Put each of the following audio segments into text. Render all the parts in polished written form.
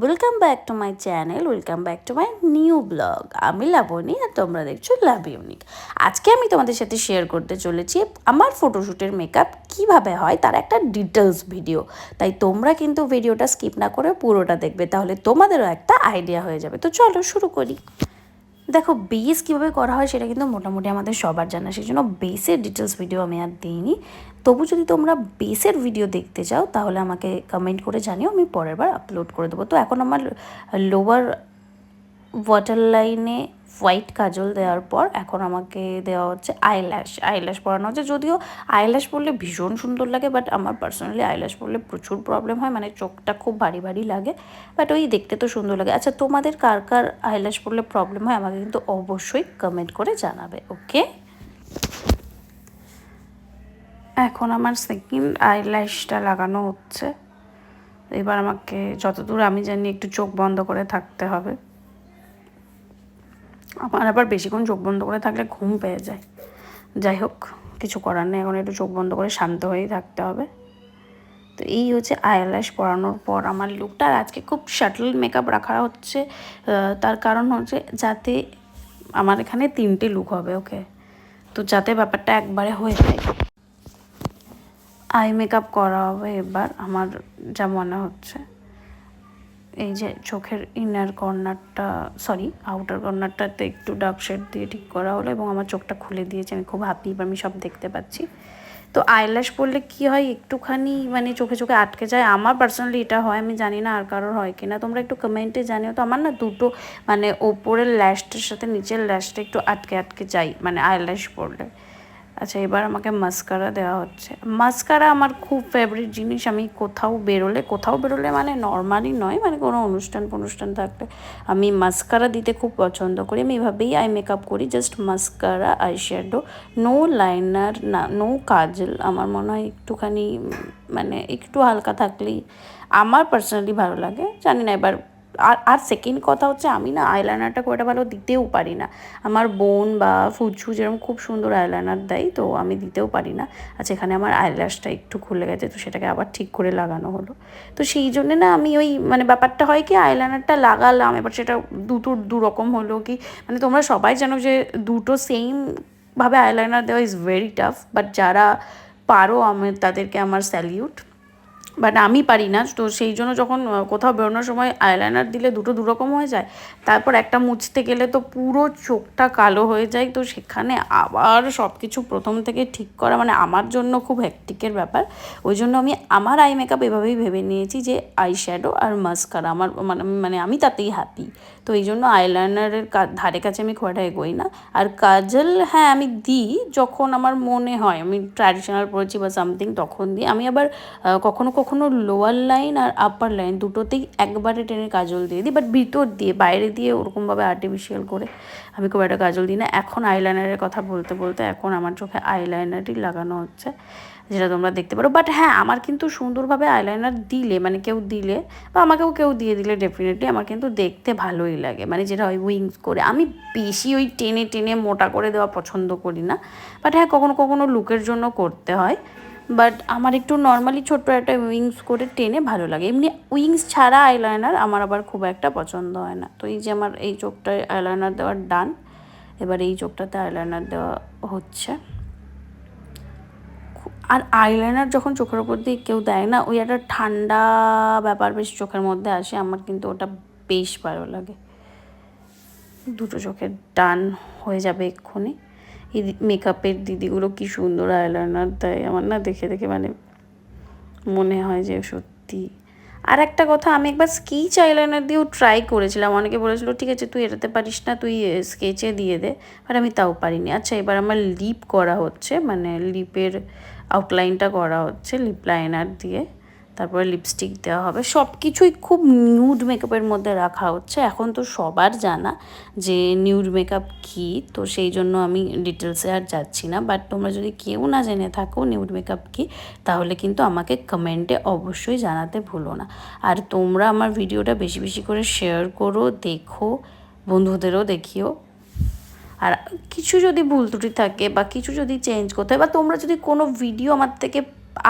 Welcome back to my channel, welcome back to my new blog. আমি লাবণী আর তোমরা দেখছো লাভ unique. আজকে আমি তোমাদের সাথে শেয়ার করতে চলেছি আমার ফটোশ্যুটের মেকআপ কীভাবে হয় তার একটা ডিটেলস ভিডিও। তাই তোমরা কিন্তু ভিডিওটা স্কিপ না করে পুরোটা দেখবে, তাহলে তোমাদেরও একটা আইডিয়া হয়ে যাবে। তো চলো শুরু করি। দেখো, বেস কীভাবে করা হয় সেটা কিন্তু মোটামুটি আমাদের সবার জানা, সেই জন্য বেসের ডিটেলস ভিডিও আমি আর দিইনি। তবু যদি তোমরা বেসের ভিডিও দেখতে চাও তাহলে আমাকে কমেন্ট করে জানিও, আমি পরের বার আপলোড করে দেবো। তো এখন আমার লোয়ার ওয়াটার লাইনে হোয়াইট কাজল দেওয়ার পর এখন আমাকে দেওয়া হচ্ছে আইল্যাশ পরানো হচ্ছে। যদিও আইল্যাশ পরলে ভীষণ সুন্দর লাগে, বাট আমার পার্সোনালি আইল্যাশ পরলে প্রচুর প্রবলেম হয়, মানে চোখটা খুব ভারী ভারী লাগে, বাট ওই দেখতে তো সুন্দর লাগে। আচ্ছা, তোমাদের কার কার আইল্যাশ পরলে প্রবলেম হয় আমাকে কিন্তু অবশ্যই কমেন্ট করে জানাবে। ওকে, এখন আমার সেকেন্ড আইল্যাশটা লাগানো হচ্ছে। এবার আমাকে যতদূর আমি জানি একটু চোখ বন্ধ করে থাকতে হবে। আমার আবার বেশিক্ষণ চোখ বন্ধ করে থাকলে ঘুম পেয়ে যায়। যাই হোক, কিছু করার নেই, এখন একটু চোখ বন্ধ করে শান্ত হয়েই থাকতে হবে। তো এই হচ্ছে আইল্যাশ পরানোর পর আমার লুকটা। আর আজকে খুব শাটল মেকআপ রাখা হচ্ছে, তার কারণ হচ্ছে যাতে আমার এখানে 3টে লুক হবে। ওকে, তো যাতে ব্যাপারটা একবারে হয়ে যায়। আই মেকআপ করা হবে এবার আমার যা মনে হচ্ছে। এই যে চোখের ইনার কর্নারটা, আউটার কর্নারটাতে একটু ডার্ক শেড দিয়ে ঠিক করা হলো এবং আমার চোখটা খুলে দিয়েছে। আমি খুব হ্যাপি, এবার আমি সব দেখতে পাচ্ছি। তো আইল্যাশ পরলে কী হয়, একটুখানি মানে চোখে চোখে আটকে যায়। আমার পার্সোনালি এটা হয়, আমি জানি না আর কারোর হয় কি না, তোমরা একটু কমেন্টে জানিও। তো আমার না দুটো মানে ওপরের ল্যাশটার সাথে নিচের ল্যাশটা একটু আটকে আটকে যায় মানে আইল্যাশ পরলে। আচ্ছা, এবার আমাকে মাস্কারা দেওয়া হচ্ছে। মাস্কারা আমার খুব ফেভারিট জিনিস। আমি কোথাও বেরোলে মানে নর্মালি নয়, মানে কোনো অনুষ্ঠান থাকলে আমি মাস্কারা দিতে খুব পছন্দ করি। আমি এভাবেই আই মেকআপ করি, just mascara, eye shadow, no liner, না নো কাজল। আমার মনে হয় একটুখানি মানে একটু হালকা থাকলেই আমার পার্সোনালি ভালো লাগে, জানি না। এবার আর সেকেন্ড কথা হচ্ছে, আমি না আইলাইনারটা খুব একটা ভালো দিতেও পারি না। আমার বোন বা ফুচু যেরকম খুব সুন্দর আইলাইনার দেয়, তো আমি দিতেও পারি না। আচ্ছা, এখানে আমার আইল্যাশটা একটু খুলে গেছে, তো সেটাকে আবার ঠিক করে লাগানো হলো। তো সেই জন্যে না আমি ওই মানে ব্যাপারটা হয় কি, আইলাইনারটা লাগালাম, এবার সেটা দুরকম হলো কি, মানে তোমরা সবাই জানো যে দুটো সেমভাবে আইলাইনার দেওয়া ইজ ভেরি টাফ, বাট যারা পারো আমি তাদেরকে আমার স্যালিউট। বাট আমি পারি না, তো সেই জন্য যখন কোথাও বেরোনোর সময় আইলাইনার দিলে দুরকম হয়ে যায়। তারপর একটা মুছতে গেলে তো পুরো চোখটা কালো হয়ে যায়, তো সেখানে আবার সব কিছু প্রথম থেকে ঠিক করা মানে আমার জন্য খুব হেক্টিকের ব্যাপার। ওই জন্য আমি আমার আই মেকআপ এভাবেই ভেবে নিয়েছি যে আই শ্যাডো আর মাস্কারা আমার মানে আমি তাতেই হ্যাপি। তো এই জন্য আইলাইনারের ধারে কাছে আমি খুব একটা এগোই না। আর কাজল হ্যাঁ আমি দিই যখন আমার মনে হয় আমি ট্র্যাডিশনাল পরেছি বা সামথিং, তখন দিই। আমি আবার কখনো কখনো লোয়ার লাইন আর আপার লাইন দুটোতেই একবারে টেনে কাজল দিয়ে দিই, বাট ভিতর দিয়ে বাইরে দিয়ে ওরকমভাবে আর্টিফিশিয়াল করে আমি খুব একটা কাজল দিই না। এখন আইলাইনারের কথা বলতে বলতে এখন আমার চোখে আইলাইনারই লাগানো হচ্ছে, যেটা তোমরা দেখতে পারো। বাট হ্যাঁ, আমার কিন্তু সুন্দরভাবে আইলাইনার দিলে মানে কেউ দিলে বা আমাকেও কেউ দিয়ে দিলে ডেফিনেটলি আমার কিন্তু দেখতে ভালোই লাগে, মানে যেটা হয় উইংস করে। আমি বেশি ওই টেনে টেনে মোটা করে দেওয়া পছন্দ করি না, বাট হ্যাঁ কখনো কখনো লুকের জন্য করতে হয়। বাট আমার একটু নর্মালি ছোট্ট একটা উইংস করে টেনে ভালো লাগে। এমনি উইংস ছাড়া আইলাইনার আমার আবার খুব একটা পছন্দ হয় না। তো এই যে আমার এই চোখটায় আইলাইনার দেওয়ার ডান, এবার এই চোখটাতে আইলাইনার দেওয়া হচ্ছে। আর আইলাইনার যখন চোখের ওপর দিয়ে কেউ দেয় না, ওই একটা ঠান্ডা ব্যাপার বেশ চোখের মধ্যে আসে, আমার কিন্তু ওটা বেশ ভালো লাগে। দুটো চোখের ডান হয়ে যাবে এক্ষুনি। এই মেকআপের দিদিগুলো কি সুন্দর আইলাইনার দেয়, আমার না দেখে দেখে মানে মনে হয় যে সত্যি। আর একটা কথা, আমি একবার স্কেচ আইলাইনার দিয়েও ট্রাই করেছিলাম। অনেকে বলেছিল ঠিক আছে তুই এটাতে পারিস না, তুই স্কেচে দিয়ে দে, বাট আমি তাও পারিনি। আচ্ছা, এবার আমার লিপ করা হচ্ছে, মানে লিপের আউটলাইনটা করা হচ্ছে লিপ লাইনার দিয়ে, তারপরে লিপস্টিক দেওয়া হবে। সব কিছুই খুব নিউড মেকআপের মধ্যে রাখা হচ্ছে। এখন তো সবার জানা যে নিউড মেকআপ কী, তো সেই জন্য আমি ডিটেলসে আর যাচ্ছি না। বাট তোমরা যদি কেউ না জেনে থাকো নিউড মেকআপ কী, তাহলে কিন্তু আমাকে কমেন্টে অবশ্যই জানাতে ভুলো না। আর তোমরা আমার ভিডিওটা বেশি বেশি করে শেয়ার করো, দেখো, বন্ধুদেরও দেখিও। আর কিছু যদি ভুল ত্রুটি থাকে বা কিছু যদি চেঞ্জ করতে হয়, বা তোমরা যদি কোনো ভিডিও আমার থেকে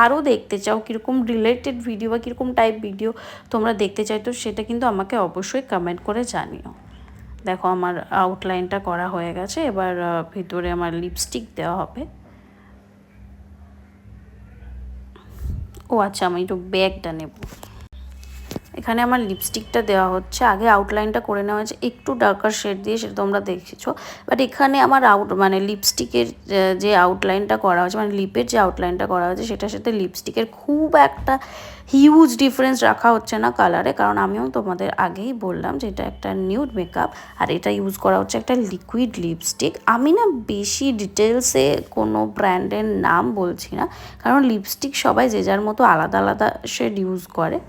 আরও দেখতে চাও, কীরকম রিলেটেড ভিডিও বা কীরকম টাইপ ভিডিও তোমরা দেখতে চাই, তো সেটা কিন্তু আমাকে অবশ্যই কমেন্ট করে জানিও। দেখো আমার আউটলাইনটা করা হয়ে গেছে, এবার ভিতরে আমার লিপস্টিক দেওয়া হবে। ও আচ্ছা, আমি একটু ব্যাগটা নেব। এখানে আমার লিপস্টিকটা দেওয়া হচ্ছে, আগে আউটলাইনটা করে নেওয়া হয়েছে একটু ডার্কার শেড দিয়ে, সেটা তোমরা দেখেছো। বাট এখানে আমার মানে লিপস্টিকের যে আউটলাইনটা করা হয়েছে, মানে লিপের যে আউটলাইনটা করা হয়েছে, সেটার সাথে লিপস্টিকের খুব একটা হিউজ ডিফারেন্স রাখা হচ্ছে না কালারে, কারণ আমিও তোমাদের আগেই বললাম যে এটা একটা নিউড মেকআপ আর এটা ইউজ করা হচ্ছে একটা লিকুইড লিপস্টিক। আমি না বেশি ডিটেলসে কোনো ব্র্যান্ডের নাম বলছি না, কারণ লিপস্টিক সবাই যে যার মতো আলাদা আলাদা শেড ইউজ করে।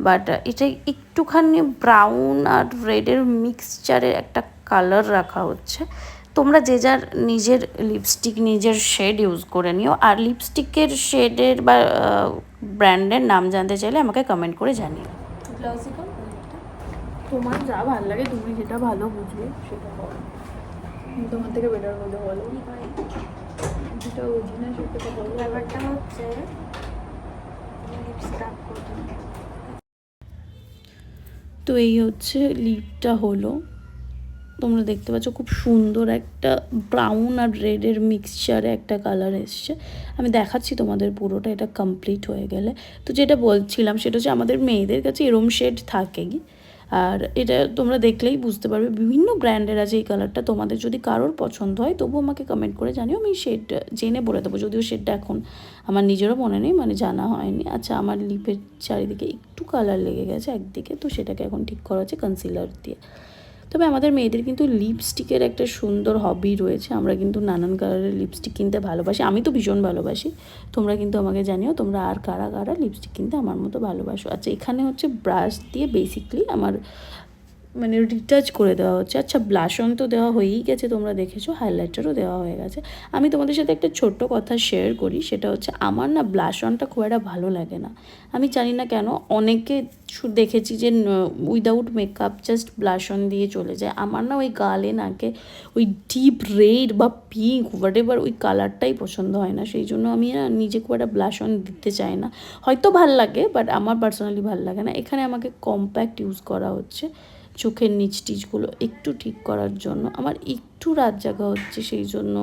বাট এটা একটুখানি ব্রাউন আর রেডের মিক্সচারের একটা কালার রাখা হচ্ছে। তোমরা যে যার নিজের লিপস্টিক নিজের শেড ইউজ করে নিও। আর লিপস্টিকের শেডের বা ব্র্যান্ডের নাম জানতে চাইলে আমাকে কমেন্ট করে জানিও। তোমার যা ভালো লাগে, তুমি যেটা ভালো বুঝবে সেটা করো। তোমার থেকে বেটার বলে বলো, যেটা বুঝি না সেটা বলো। ব্যাপারটা হচ্ছে তো এই হচ্ছে লিপটা হলো, তোমরা দেখতে পাচ্ছ খুব সুন্দর একটা ব্রাউন আর রেডের মিক্সচারে একটা কালার এসছে। আমি দেখাচ্ছি তোমাদের পুরোটা, এটা কমপ্লিট হয়ে গেলে। তো যেটা বলছিলাম সেটা হচ্ছে আমাদের মেয়েদের কাছে এরম শেড থাকেই, আর এটা তোমরা দেখলেই বুঝতে পারবে বিভিন্ন ব্র্যান্ডের আছে এই কালারটা। তোমাদের যদি কারোর পছন্দ হয় তবু আমাকে কমেন্ট করে জানিও, আমি শেড জেনে বলে দেবো, যদিও শেডটা এখন আমার নিজেরও মনে নেই, মানে জানা হয়নি। আচ্ছা, আমার লিপের চারিদিকে একটু কালার লেগে গেছে একদিকে, তো সেটাকে এখন ঠিক করা হচ্ছে কনসিলার দিয়ে। তবে আমাদের মেয়েদের কিন্তু লিপস্টিকের একটা সুন্দর হবি রয়েছে, আমরা কিন্তু নানান কালারের লিপস্টিক কিনতে ভালোবাসি, আমি তো ভীষণ ভালোবাসি। তোমরা কিন্তু আমাকে জানিও তোমরা আর কারা কারা লিপস্টিক কিনতে আমার মতো ভালোবাসো। আচ্ছা, এখানে হচ্ছে ব্রাশ দিয়ে বেসিকলি আমার মানে রিটাচ করে দেওয়া হচ্ছে। আচ্ছা, ব্লাশ অন তো দেওয়া হয়েই গেছে, তোমরা দেখেছো, হাইলাইটারও দেওয়া হয়ে গেছে। আমি তোমাদের সাথে একটা ছোট্ট কথা শেয়ার করি, সেটা হচ্ছে আমার না ব্লাশ অনটা খুব একটা ভালো লাগে না। আমি জানি না কেন, অনেকে দেখেছি যে without makeup just blush on দিয়ে চলে যায়। আমার না ওই গালে নাকে ওই ডিপ রেড বা পিঙ্ক হোয়াট এভার ওই কালারটাই পছন্দ হয় না, সেই জন্য আমি না নিজে খুব একটা ব্লাশ অন দিতে চাই না। হয়তো ভাল লাগে বাট আমার পার্সোনালি ভাল লাগে না। এখানে আমাকে কম্প্যাক্ট ইউজ করা হচ্ছে চোখের নিচ টিচগুলো একটু ঠিক করার জন্য। আমার একটু রাত জাগা হচ্ছে, সেই জন্য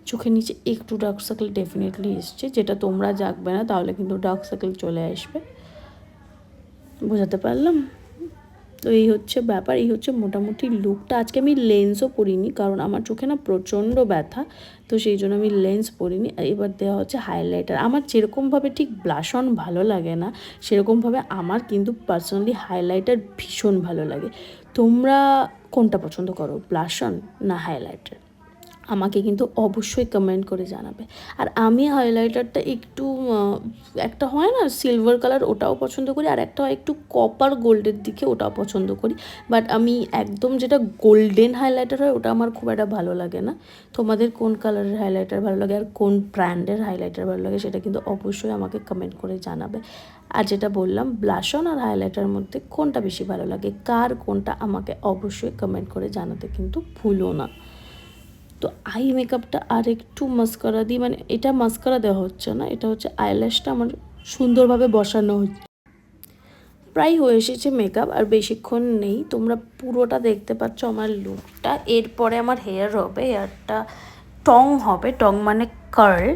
চোখের নিচে একটু ডার্ক সার্কেল ডেফিনেটলি এসছে, যেটা তোমরা জাগবে না তাহলে কিন্তু ডার্ক সার্কেল চলে আসবে। বোঝাতে পারলাম? তো এই হচ্ছে ব্যাপার, এই হচ্ছে মোটামুটি লুকটা। আজকে আমি লেন্সও পরিনি, কারণ আমার চোখে না প্রচণ্ড ব্যথা, তো সেই জন্য আমি লেন্স পরিনি। এবার দেওয়া হচ্ছে হাইলাইটার। আমার যেরকমভাবে ঠিক ব্লাশ অন ভালো লাগে না, সেরকমভাবে আমার কিন্তু পার্সোনালি হাইলাইটার ভীষণ ভালো লাগে। তোমরা কোনটা পছন্দ করো, ব্লাশ অন না হাইলাইটার? আমাকে কিন্তু অবশ্যই কমেন্ট করে জানাবে। আর আমি হাইলাইটারটা একটু একটা হয় না সিলভার কালার, ওটাও পছন্দ করি, আর একটা হয় একটু কপার গোল্ডের দিকে, ওটাও পছন্দ করি। বাট আমি একদম যেটা গোল্ডেন হাইলাইটার হয় ওটা আমার খুব একটা ভালো লাগে না। তোমাদের কোন কালারের হাইলাইটার ভালো লাগে আর কোন ব্র্যান্ডের হাইলাইটার ভালো লাগে সেটা কিন্তু অবশ্যই আমাকে কমেন্ট করে জানাবে। আর যেটা বললাম, ব্লাশ অন আর হাইলাইটারের মধ্যে কোনটা বেশি ভালো লাগে, কার কোনটা, আমাকে অবশ্যই কমেন্ট করে জানাতে কিন্তু ভুলো না। তো আই মেকআপটা আর একটু মাস্কারা দিই, মানে এটা মাস্কারা দেওয়া হচ্ছে না, এটা হচ্ছে আইল্যাশটা আমার সুন্দরভাবে বসানো হচ্ছে। প্রায় হয়ে এসেছে মেকআপ, আর বেশিক্ষণ নেই। তোমরা পুরোটা দেখতে পাচ্ছ আমার লুকটা। এরপরে আমার হেয়ার হবে, হেয়ারটা টং হবে, টং মানে কার্ল।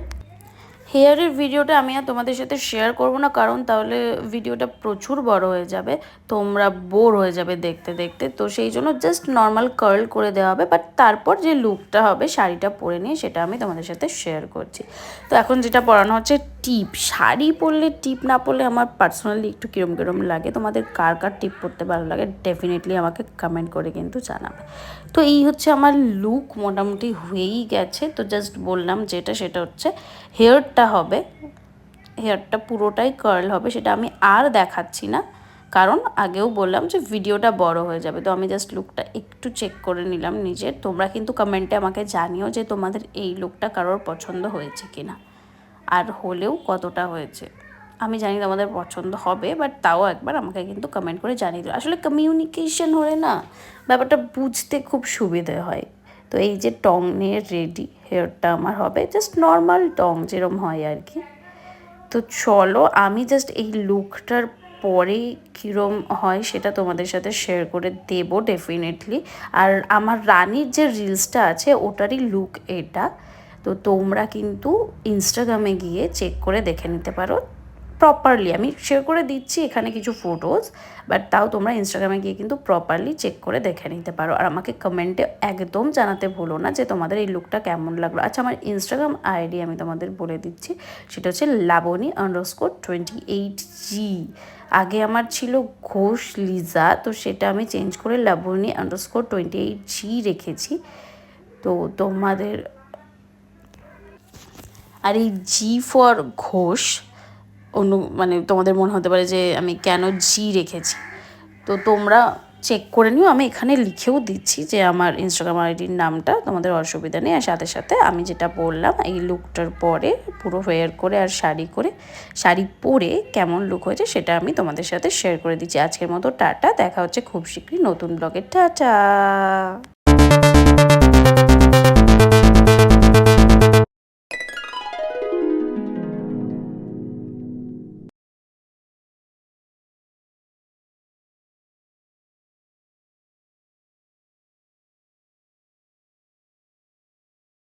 হেয়ারের ভিডিওটা আমি আর তোমাদের সাথে শেয়ার করব না, কারণ তাহলে ভিডিওটা প্রচুর বড় হয়ে যাবে, তোমরা বোর হয়ে যাবে দেখতে দেখতে। তো সেই জন্য জাস্ট নর্মাল কার্ল করে দেওয়া হবে, বাট তারপর যে লুকটা হবে শাড়িটা পরে নিয়ে সেটা আমি তোমাদের সাথে শেয়ার করছি। তো এখন যেটা পরানো হচ্ছে টিপ। শাড়ি পরলে টিপ না পরলে আমার পার্সোনালি একটু কিরম কিরম লাগে। তোমাদের কার কার টিপ পরতে ভালো লাগে ডেফিনেটলি আমাকে কমেন্ট করে কিন্তু জানাবে। তো এই হচ্ছে আমার লুক, মোটামুটি হয়েই গেছে। তো জাস্ট বললাম যেটা, সেটা হচ্ছে হেয়ারটা হবে, হেয়ারটা পুরোটাই কার্ল হবে, সেটা আমি আর দেখাচ্ছি না, কারণ আগেও বললাম যে ভিডিওটা বড় হয়ে যাবে। তো আমি জাস্ট লুকটা একটু চেক করে নিলাম নিজের। তোমরা কিন্তু কমেন্টে আমাকে জানিও যে তোমাদের এই লুকটা কারোর পছন্দ হয়েছে কিনা, আর হলেও কতটা হয়েছে। আমি জানি তোমাদের পছন্দ হবে, বাট তাও একবার আমাকে কিন্তু কমেন্ট করে জানিয়ে দিও। আসলে কমিউনিকেশন হলে না ব্যাপারটা বুঝতে খুব সুবিধে হয়। তো এই যে টং নিয়ে রেডি, হেয়ারটা আমার হবে জাস্ট নর্মাল টং যেরম হয় আর কি। তো চলো আমি জাস্ট এই লুকটার পরে কীরম হয় সেটা তোমাদের সাথে শেয়ার করে দেবো ডেফিনেটলি। আর আমার রানীর যে রিলসটা আছে ওটারই লুক এটা। তো তোমরা কিন্তু ইনস্টাগ্রামে গিয়ে চেক করে দেখে নিতে পারো প্রপারলি। আমি শেয়ার করে দিচ্ছি এখানে কিছু ফটোজ, বাট তাও তোমরা ইনস্টাগ্রামে গিয়ে কিন্তু প্রপারলি চেক করে দেখে নিতে পারো। আর আমাকে কমেন্টে একদম জানাতে ভুলো না যে তোমাদের এই লুকটা কেমন লাগলো। আচ্ছা, আমার ইনস্টাগ্রাম আইডি আমি তোমাদের বলে দিচ্ছি, সেটা হচ্ছে লাবণী_28G। আগে আমার ছিল ঘোষ লিজা, তো সেটা আমি চেঞ্জ করে লাবণী_28G রেখেছি। তো তোমাদের আর এই জি ফর ঘোষ মানে তোমাদের মনে হতে পারে যে আমি কেন জি রেখেছি, তো তোমরা চেক করে নিও। আমি এখানে লিখেও দিচ্ছি যে আমার ইনস্টাগ্রাম আইডির নামটা, তোমাদের অসুবিধা নেই। আর সাথে সাথে আমি যেটা বললাম এই লুকটার পরে পুরো ওয়্যার করে আর শাড়ি পরে কেমন লুক হয়েছে সেটা আমি তোমাদের সাথে শেয়ার করে দিচ্ছি। আজকের মতো টাটা, দেখা হচ্ছে খুব শীঘ্রই নতুন ব্লগে। টাটা।